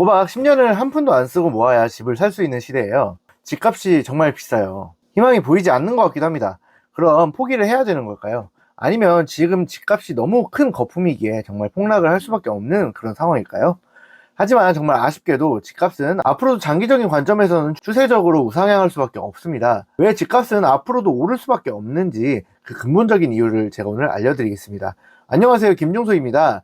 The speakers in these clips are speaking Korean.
꼬박 10년을 한 푼도 안 쓰고 모아야 집을 살 수 있는 시대예요. 집값이 정말 비싸요. 희망이 보이지 않는 것 같기도 합니다. 그럼 포기를 해야 되는 걸까요? 아니면 지금 집값이 너무 큰 거품이기에 정말 폭락을 할 수밖에 없는 그런 상황일까요? 하지만 정말 아쉽게도 집값은 앞으로도 장기적인 관점에서는 추세적으로 우상향할 수밖에 없습니다. 왜 집값은 앞으로도 오를 수밖에 없는지 그 근본적인 이유를 제가 오늘 알려드리겠습니다. 안녕하세요, 김종소입니다.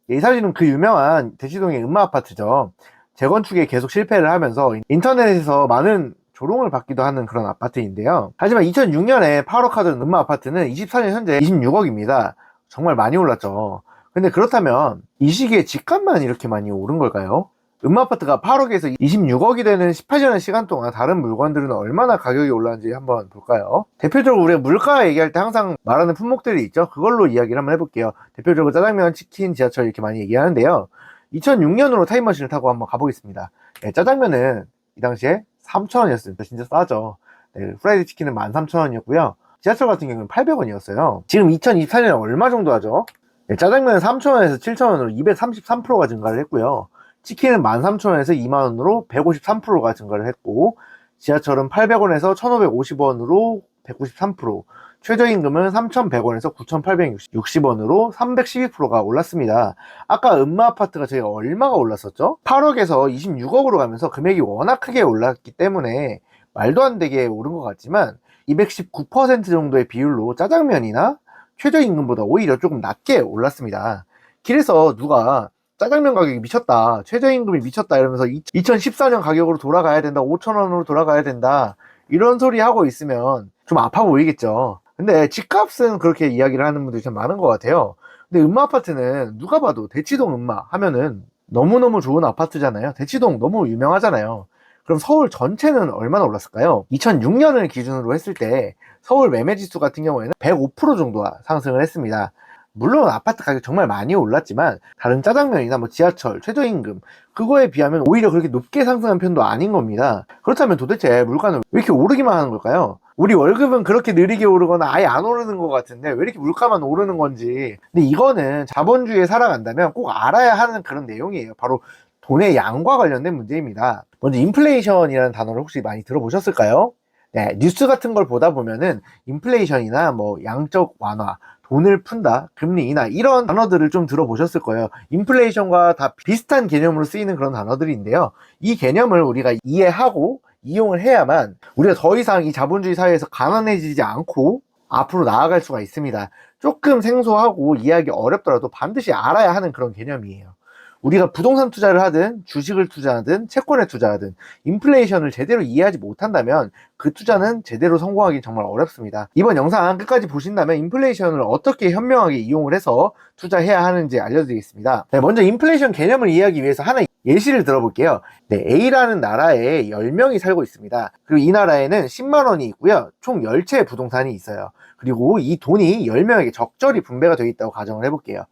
이 사진은 그 유명한 대치동의 음마아파트죠. 재건축에 계속 실패를 하면서 인터넷에서 많은 조롱을 받기도 하는 그런 아파트인데요. 하지만 2006년에 파워카드는 음마아파트는 24년 현재 26억입니다. 정말 많이 올랐죠. 근데 그렇다면 이 시기에 집값만 이렇게 많이 오른 걸까요? 음마아파트가 8억에서 26억이 되는 18년의 시간 동안 다른 물건들은 얼마나 가격이 올랐는지 한번 볼까요? 대표적으로 우리가 물가 얘기할 때 항상 말하는 품목들이 있죠. 그걸로 이야기를 한번 해볼게요. 대표적으로 짜장면, 치킨, 지하철 이렇게 많이 얘기하는데요. 2006년으로 타임머신을 타고 한번 가보겠습니다. 네, 짜장면은 이 당시에 3,000원이었습니다. 진짜 싸죠. 네, 프라이드 치킨은 13,000원이었고요. 지하철 같은 경우는 800원이었어요. 지금 2024년에 얼마 정도 하죠? 네, 짜장면은 3,000원에서 7,000원으로 233%가 증가를 했고요. 치킨은 13,000원에서 2만원으로 153%가 증가를 했고, 지하철은 800원에서 1,550원으로 193%, 최저임금은 3,100원에서 9,860원으로 312%가 올랐습니다. 아까 음마아파트가 저희가 얼마가 올랐었죠? 8억에서 26억으로 가면서 금액이 워낙 크게 올랐기 때문에 말도 안 되게 오른 것 같지만 219% 정도의 비율로 짜장면이나 최저임금보다 오히려 조금 낮게 올랐습니다. 길에서 누가 짜장면 가격이 미쳤다, 최저임금이 미쳤다 이러면서 2014년 가격으로 돌아가야 된다, 5,000원으로 돌아가야 된다 이런 소리 하고 있으면 좀 아파 보이겠죠. 근데 집값은 그렇게 이야기를 하는 분들이 참 많은 것 같아요. 근데 음마아파트는 누가 봐도 대치동 음마 하면은 너무너무 좋은 아파트잖아요. 대치동 너무 유명하잖아요. 그럼 서울 전체는 얼마나 올랐을까요? 2006년을 기준으로 했을 때 서울 매매지수 같은 경우에는 105% 정도가 상승을 했습니다. 물론 아파트 가격 정말 많이 올랐지만 다른 짜장면이나 뭐 지하철, 최저임금 그거에 비하면 오히려 그렇게 높게 상승한 편도 아닌 겁니다. 그렇다면 도대체 물가는 왜 이렇게 오르기만 하는 걸까요? 우리 월급은 그렇게 느리게 오르거나 아예 안 오르는 것 같은데 왜 이렇게 물가만 오르는 건지. 근데 이거는 자본주의에 살아간다면 꼭 알아야 하는 그런 내용이에요. 바로 돈의 양과 관련된 문제입니다. 먼저 인플레이션이라는 단어를 혹시 많이 들어보셨을까요? 네, 뉴스 같은 걸 보다 보면은 인플레이션이나 뭐 양적 완화, 돈을 푼다, 금리 인하 이런 단어들을 좀 들어보셨을 거예요. 인플레이션과 다 비슷한 개념으로 쓰이는 그런 단어들인데요. 이 개념을 우리가 이해하고 이용을 해야만 우리가 더 이상 이 자본주의 사회에서 가난해지지 않고 앞으로 나아갈 수가 있습니다. 조금 생소하고 이해하기 어렵더라도 반드시 알아야 하는 그런 개념이에요. 우리가 부동산 투자를 하든 주식을 투자하든 채권에 투자하든 인플레이션을 제대로 이해하지 못한다면 그 투자는 제대로 성공하기 정말 어렵습니다. 이번 영상 끝까지 보신다면 인플레이션을 어떻게 현명하게 이용을 해서 투자해야 하는지 알려드리겠습니다. 네, 먼저 인플레이션 개념을 이해하기 위해서 하나 예시를 들어볼게요. 네, A라는 나라에 10명이 살고 있습니다. 그리고 이 나라에는 10만 원이 있고요. 총 10채의 부동산이 있어요. 그리고 이 돈이 10명에게 적절히 분배가 되어 있다고 가정을 해볼게요.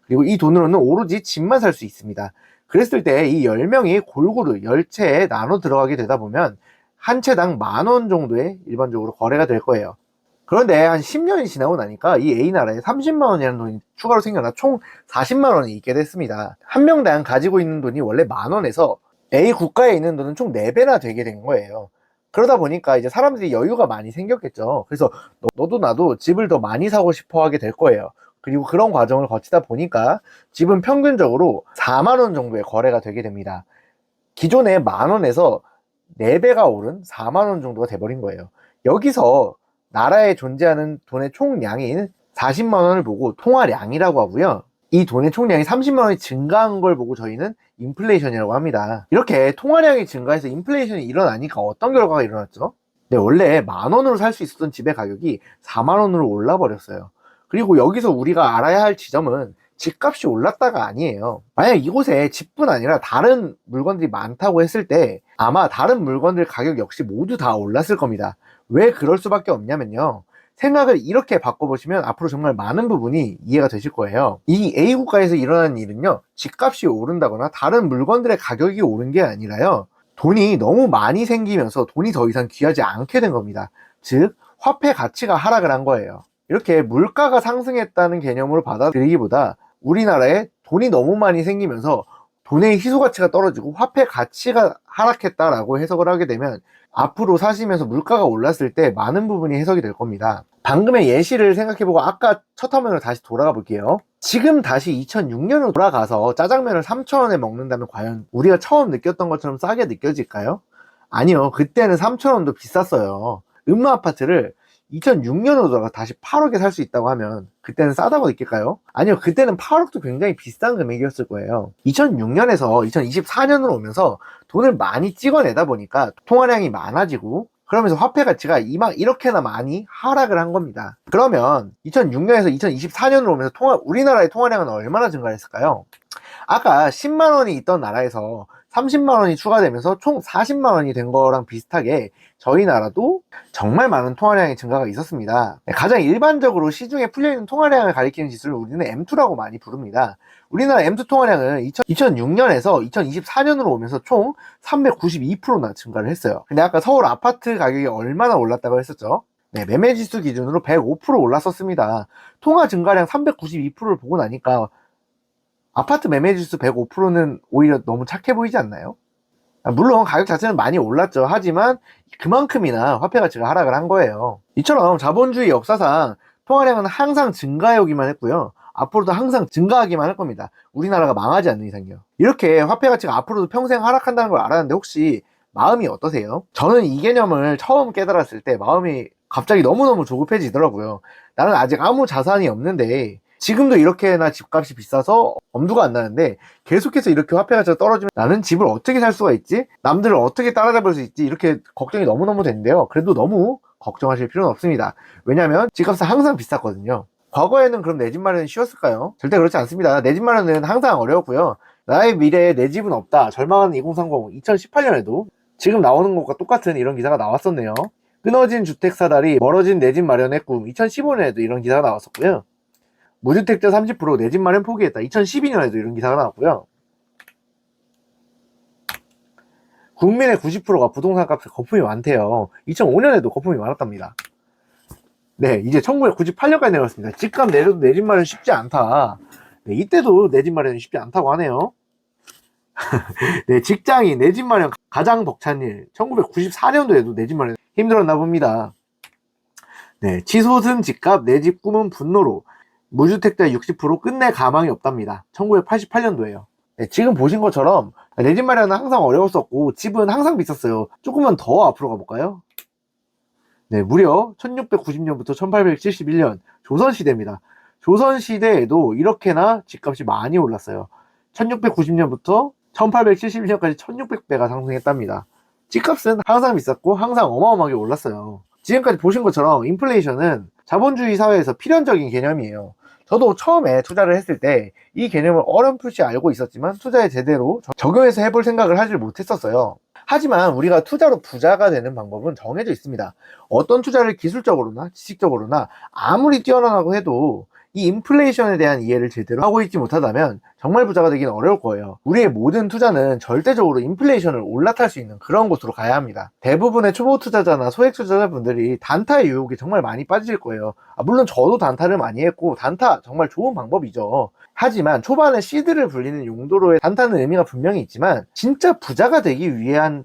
그리고 이 돈으로는 오로지 집만 살 수 있습니다. 그랬을 때 이 10명이 골고루 10채에 나눠 들어가게 되다 보면 한 채당 10,000원 정도의 일반적으로 거래가 될 거예요. 그런데 한 10년이 지나고 나니까 이 A나라에 30만 원이라는 돈이 추가로 생겨나 총 40만 원이 있게 됐습니다. 한 명당 가지고 있는 돈이 원래 10,000원에서 A 국가에 있는 돈은 총 4배나 되게 된 거예요. 그러다 보니까 이제 사람들이 여유가 많이 생겼겠죠. 그래서 너도 나도 집을 더 많이 사고 싶어 하게 될 거예요. 그리고 그런 과정을 거치다 보니까 집은 평균적으로 4만 원 정도의 거래가 되게 됩니다. 기존에 10,000원에서 4배가 오른 4만 원 정도가 돼버린 거예요. 여기서 나라에 존재하는 돈의 총량인 40만 원을 보고 통화량이라고 하고요. 이 돈의 총량이 30만 원이 증가한 걸 보고 저희는 인플레이션이라고 합니다. 이렇게 통화량이 증가해서 인플레이션이 일어나니까 어떤 결과가 일어났죠? 네, 원래 10,000원으로 살 수 있었던 집의 가격이 4만 원으로 올라 버렸어요. 그리고 여기서 우리가 알아야 할 지점은 집값이 올랐다가 아니에요. 만약 이곳에 집뿐 아니라 다른 물건들이 많다고 했을 때 아마 다른 물건들 가격 역시 모두 다 올랐을 겁니다. 왜 그럴 수밖에 없냐면요. 생각을 이렇게 바꿔보시면 앞으로 정말 많은 부분이 이해가 되실 거예요. 이 A 국가에서 일어나는 일은요, 집값이 오른다거나 다른 물건들의 가격이 오른 게 아니라요, 돈이 너무 많이 생기면서 돈이 더 이상 귀하지 않게 된 겁니다. 즉 화폐 가치가 하락을 한 거예요. 이렇게 물가가 상승했다는 개념으로 받아들이기보다 우리나라에 돈이 너무 많이 생기면서 돈의 희소 가치가 떨어지고 화폐 가치가 하락했다라고 해석을 하게 되면 앞으로 사시면서 물가가 올랐을 때 많은 부분이 해석이 될 겁니다. 방금의 예시를 생각해보고 아까 첫 화면으로 다시 돌아가 볼게요. 지금 다시 2006년으로 돌아가서 짜장면을 3,000원에 먹는다면 과연 우리가 처음 느꼈던 것처럼 싸게 느껴질까요? 아니요. 그때는 3,000원도 비쌌어요. 아파트를 2006년으로 돌아가 다시 8억에 살 수 있다고 하면 그때는 싸다고 느낄까요? 아니요. 그때는 8억도 굉장히 비싼 금액이었을 거예요. 2006년에서 2024년으로 오면서 돈을 많이 찍어내다 보니까 통화량이 많아지고 그러면서 화폐 가치가 이렇게나 많이 하락을 한 겁니다. 그러면 2006년에서 2024년으로 오면서 우리나라의 통화량은 얼마나 증가했을까요? 아까 10만원이 있던 나라에서 30만원이 추가되면서 총 40만원이 된 거랑 비슷하게 저희 나라도 정말 많은 통화량의 증가가 있었습니다. 가장 일반적으로 시중에 풀려있는 통화량을 가리키는 지수를 우리는 M2라고 많이 부릅니다. 우리나라 M2 통화량은 2006년에서 2024년으로 오면서 총 392%나 증가를 했어요. 근데 아까 서울 아파트 가격이 얼마나 올랐다고 했었죠? 네, 매매지수 기준으로 105% 올랐었습니다. 통화 증가량 392%를 보고 나니까 아파트 매매지수 105%는 오히려 너무 착해 보이지 않나요? 물론 가격 자체는 많이 올랐죠. 하지만 그만큼이나 화폐 가치가 하락을 한 거예요. 이처럼 자본주의 역사상 통화량은 항상 증가해 오기만 했고요. 앞으로도 항상 증가하기만 할 겁니다. 우리나라가 망하지 않는 이상이요. 이렇게 화폐 가치가 앞으로도 평생 하락한다는 걸 알았는데 혹시 마음이 어떠세요? 저는 이 개념을 처음 깨달았을 때 마음이 갑자기 너무너무 조급해지더라고요. 나는 아직 아무 자산이 없는데 지금도 이렇게나 집값이 비싸서 엄두가 안 나는데 계속해서 이렇게 화폐 가치가 떨어지면 나는 집을 어떻게 살 수가 있지? 남들을 어떻게 따라잡을 수 있지? 이렇게 걱정이 너무너무 되는데요. 그래도 너무 걱정하실 필요는 없습니다. 왜냐하면 집값은 항상 비쌌거든요. 과거에는 그럼 내 집 마련이 쉬웠을까요? 절대 그렇지 않습니다. 내 집 마련은 항상 어려웠고요. 나의 미래에 내 집은 없다. 절망하는 2030, 2018년에도 지금 나오는 것과 똑같은 이런 기사가 나왔었네요. 끊어진 주택 사다리, 멀어진 내 집 마련의 꿈. 2015년에도 이런 기사가 나왔었고요. 무주택자 30% 내 집 마련 포기했다. 2012년에도 이런 기사가 나왔고요. 국민의 90%가 부동산 값에 거품이 많대요. 2005년에도 거품이 많았답니다. 네, 이제 1998년까지 내려왔습니다. 집값 내려도 내 집 마련 쉽지 않다. 네, 이때도 내 집 마련이 쉽지 않다고 하네요. 네, 직장인 내 집 마련 가장 벅찬 일. 1994년도에도 내 집 마련 힘들었나 봅니다. 네, 치솟은 집값 내 집 꿈은 분노로. 무주택자 60% 끝내 가망이 없답니다. 1988년도에요. 네, 지금 보신 것처럼 내 집 마련은 항상 어려웠었고 집은 항상 비쌌어요. 조금만 더 앞으로 가볼까요? 네, 무려 1690년부터 1871년 조선시대입니다. 조선시대에도 이렇게나 집값이 많이 올랐어요. 1690년부터 1871년까지 1600배가 상승했답니다. 집값은 항상 비쌌고 항상 어마어마하게 올랐어요. 지금까지 보신 것처럼 인플레이션은 자본주의 사회에서 필연적인 개념이에요. 저도 처음에 투자를 했을 때 이 개념을 어렴풋이 알고 있었지만 투자에 제대로 적용해서 해볼 생각을 하질 못했었어요. 하지만 우리가 투자로 부자가 되는 방법은 정해져 있습니다. 어떤 투자를 기술적으로나 지식적으로나 아무리 뛰어나다고 해도 이 인플레이션에 대한 이해를 제대로 하고 있지 못하다면 정말 부자가 되기는 어려울 거예요. 우리의 모든 투자는 절대적으로 인플레이션을 올라탈 수 있는 그런 곳으로 가야 합니다. 대부분의 초보 투자자나 소액 투자자분들이 단타의 유혹에 정말 많이 빠질 거예요. 물론 저도 단타를 많이 했고 단타 정말 좋은 방법이죠. 하지만 초반에 시드를 불리는 용도로의 단타는 의미가 분명히 있지만 진짜 부자가 되기 위한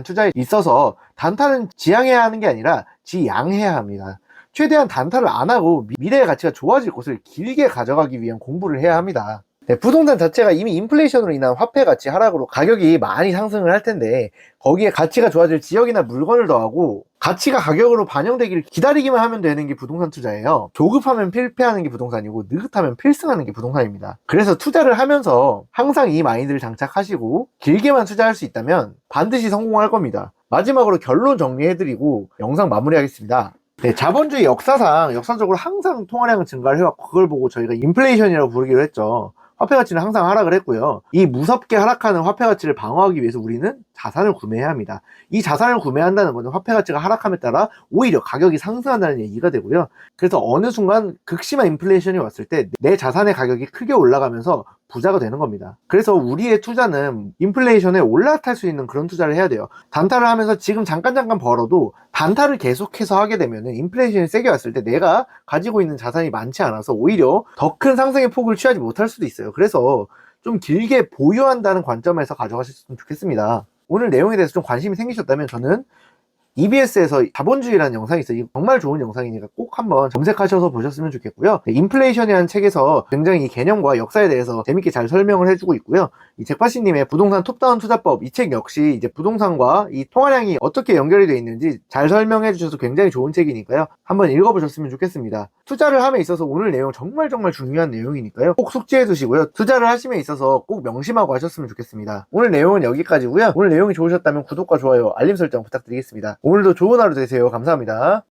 투자에 있어서 단타는 지양해야 하는 게 아니라 지양해야 합니다. 최대한 단타를 안 하고 미래의 가치가 좋아질 곳을 길게 가져가기 위한 공부를 해야 합니다. 네, 부동산 자체가 이미 인플레이션으로 인한 화폐 가치 하락으로 가격이 많이 상승을 할 텐데 거기에 가치가 좋아질 지역이나 물건을 더하고 가치가 가격으로 반영되기를 기다리기만 하면 되는 게 부동산 투자예요. 조급하면 필패하는 게 부동산이고 느긋하면 필승하는 게 부동산입니다. 그래서 투자를 하면서 항상 이 마인드를 장착하시고 길게만 투자할 수 있다면 반드시 성공할 겁니다. 마지막으로 결론 정리해드리고 영상 마무리하겠습니다. 네, 자본주의 역사적으로 항상 통화량은 증가를 해왔고 그걸 보고 저희가 인플레이션이라고 부르기로 했죠. 화폐 가치는 항상 하락을 했고요. 이 무섭게 하락하는 화폐 가치를 방어하기 위해서 우리는 자산을 구매해야 합니다. 이 자산을 구매한다는 것은 화폐 가치가 하락함에 따라 오히려 가격이 상승한다는 얘기가 되고요. 그래서 어느 순간 극심한 인플레이션이 왔을 때 내 자산의 가격이 크게 올라가면서 부자가 되는 겁니다. 그래서 우리의 투자는 인플레이션에 올라탈 수 있는 그런 투자를 해야 돼요. 단타를 하면서 지금 잠깐 벌어도 단타를 계속해서 하게 되면 인플레이션이 세게 왔을 때 내가 가지고 있는 자산이 많지 않아서 오히려 더 큰 상승의 폭을 취하지 못할 수도 있어요. 그래서 좀 길게 보유한다는 관점에서 가져가셨으면 좋겠습니다. 오늘 내용에 대해서 좀 관심이 생기셨다면 저는 EBS에서 자본주의라는 영상이 있어요. 이거 정말 좋은 영상이니까 꼭 한번 검색하셔서 보셨으면 좋겠고요. 인플레이션이라는 책에서 굉장히 이 개념과 역사에 대해서 재밌게 잘 설명을 해주고 있고요. 이 잭바씨님의 부동산 톱다운 투자법, 이 책 역시 이제 부동산과 이 통화량이 어떻게 연결이 되어 있는지 잘 설명해 주셔서 굉장히 좋은 책이니까요. 한번 읽어보셨으면 좋겠습니다. 투자를 함에 있어서 오늘 내용 정말 중요한 내용이니까요. 꼭 숙지해 두시고요. 투자를 하심에 있어서 꼭 명심하고 하셨으면 좋겠습니다. 오늘 내용은 여기까지고요. 오늘 내용이 좋으셨다면 구독과 좋아요, 알림 설정 부탁드리겠습니다. 오늘도 좋은 하루 되세요. 감사합니다.